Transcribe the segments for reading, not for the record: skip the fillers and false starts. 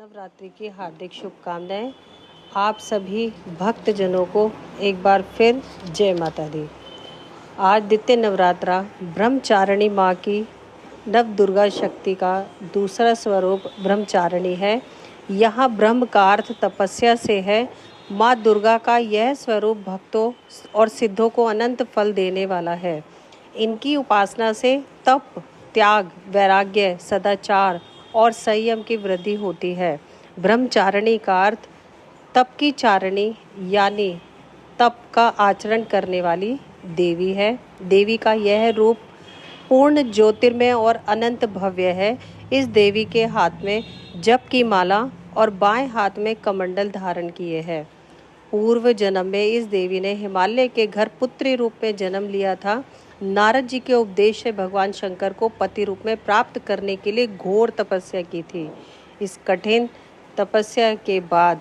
नवरात्रि की हार्दिक शुभकामनाएं। आप सभी भक्तजनों को एक बार फिर जय माता दी। आज द्वितीय नवरात्रा ब्रह्मचारिणी माँ की नव दुर्गा शक्ति का दूसरा स्वरूप ब्रह्मचारिणी है। यहाँ ब्रह्म का अर्थ तपस्या से है। माँ दुर्गा का यह स्वरूप भक्तों और सिद्धों को अनंत फल देने वाला है। इनकी उपासना से तप, त्याग, वैराग्य, सदाचार और संयम की वृद्धि होती है। ब्रह्मचारिणी का अर्थ तप की चारिणी यानी तप का आचरण करने वाली देवी है। देवी का यह रूप पूर्ण ज्योतिर्मय और अनंत भव्य है। इस देवी के हाथ में जप की माला और बाएं हाथ में कमंडल धारण किए है। पूर्व जन्म में इस देवी ने हिमालय के घर पुत्री रूप में जन्म लिया था। नारद जी के उपदेश से भगवान शंकर को पति रूप में प्राप्त करने के लिए घोर तपस्या की थी। इस कठिन तपस्या के बाद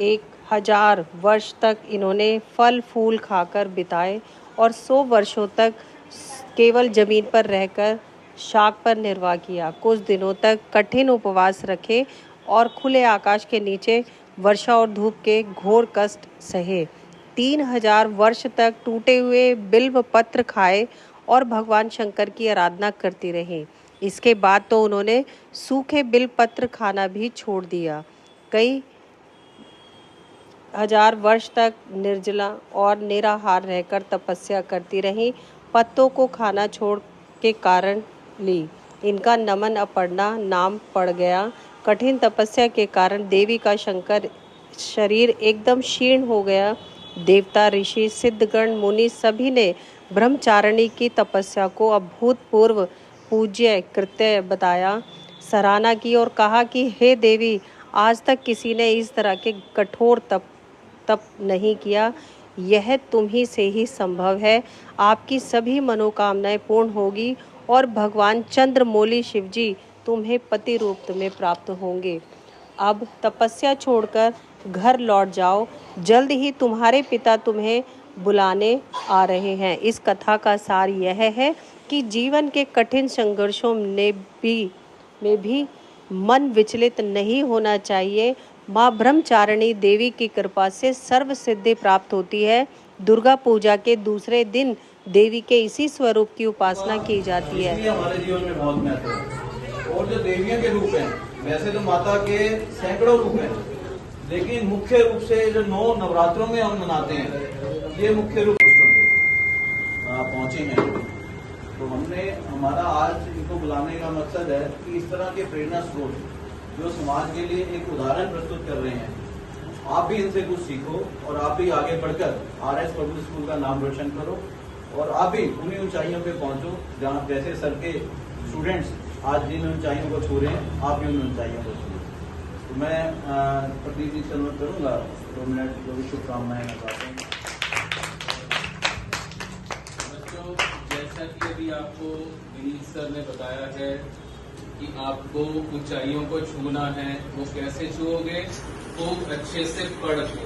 1000 वर्ष तक इन्होंने फल फूल खाकर बिताए और 100 वर्षों तक केवल जमीन पर रहकर शाक पर निर्वाह किया। कुछ दिनों तक कठिन उपवास रखे और खुले आकाश के नीचे वर्षा और धूप के घोर कष्ट सहे। 3000 वर्ष तक टूटे हुए बिल्व पत्र खाए और भगवान शंकर की आराधना करती रही। इसके बाद तो उन्होंने सूखे बिल्व पत्र खाना भी छोड़ दिया। कई हजार वर्ष तक निर्जला और निराहार रहकर तपस्या करती रही। पत्तों को खाना छोड़ के कारण ली इनका नमन अपर्णा नाम पड़ गया। कठिन तपस्या के कारण देवी का शंकर शरीर एकदम क्षीण हो गया। देवता, ऋषि, सिद्धगण, मुनि सभी ने ब्रह्मचारिणी की तपस्या को अभूतपूर्व पूज्य कृत्य बताया, सराहना की और कहा कि हे देवी, आज तक किसी ने इस तरह के कठोर तप नहीं किया। यह तुम ही से ही संभव है। आपकी सभी मनोकामनाएं पूर्ण होगी और भगवान चंद्रमौली शिवजी तुम्हें पति रूप में प्राप्त होंगे। अब तपस्या छोड़कर घर लौट जाओ। जल्द ही तुम्हारे पिता तुम्हें बुलाने आ रहे हैं। इस कथा का सार यह है कि जीवन के कठिन संघर्षों में भी मन विचलित नहीं होना चाहिए। माँ ब्रह्मचारिणी देवी की कृपा से सर्व सिद्धि प्राप्त होती है। दुर्गा पूजा के दूसरे दिन देवी के इसी स्वरूप की उपासना की जाती है। हमारे जीवन में बहुत महत्व है। और जो देवियों के रूप हैं, वैसे तो माता के सैकड़ों रूप हैं, लेकिन मुख्य रूप से जो 9 नवरात्रों में हम मनाते हैं, ये मुख्य रूप पहुंचे हैं। तो हमारा आज इनको बुलाने का मकसद है कि इस तरह के प्रेरणा स्रोत जो समाज के लिए एक उदाहरण प्रस्तुत कर रहे हैं, आप भी इनसे कुछ सीखो और आप भी आगे बढ़कर RS पब्लिक स्कूल का नाम रोशन करो और आप भी उन्हीं ऊंचाइयों पे पहुंचो जहां जैसे सर के स्टूडेंट्स आज जिन ऊंचाइयों को छू रहे हैं, आप भी उन ऊंचाइयों को छू। तो मैं प्रदीप जी से अनुरोध करूंगा 2 मिनट जो भी शुभकामनाएं बताते हैं। बच्चों, जैसा कि अभी आपको विनीत सर ने बताया है कि आपको ऊंचाइयों को छूना है, वो कैसे छूओगे? खूब अच्छे से पढ़ के,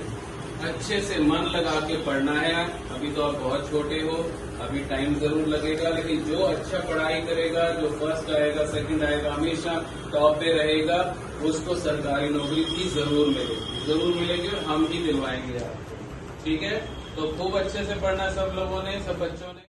अच्छे से मन लगा के पढ़ना है। अभी तो आप बहुत छोटे हो, अभी टाइम जरूर लगेगा, लेकिन जो अच्छा पढ़ाई करेगा, जो फर्स्ट आएगा, सेकंड आएगा, हमेशा टॉप पे रहेगा, उसको सरकारी नौकरी भी जरूर मिलेगी और हम ही दिलवाएंगे आपको। ठीक है? तो खूब अच्छे से पढ़ना सब लोगों ने, सब बच्चों ने।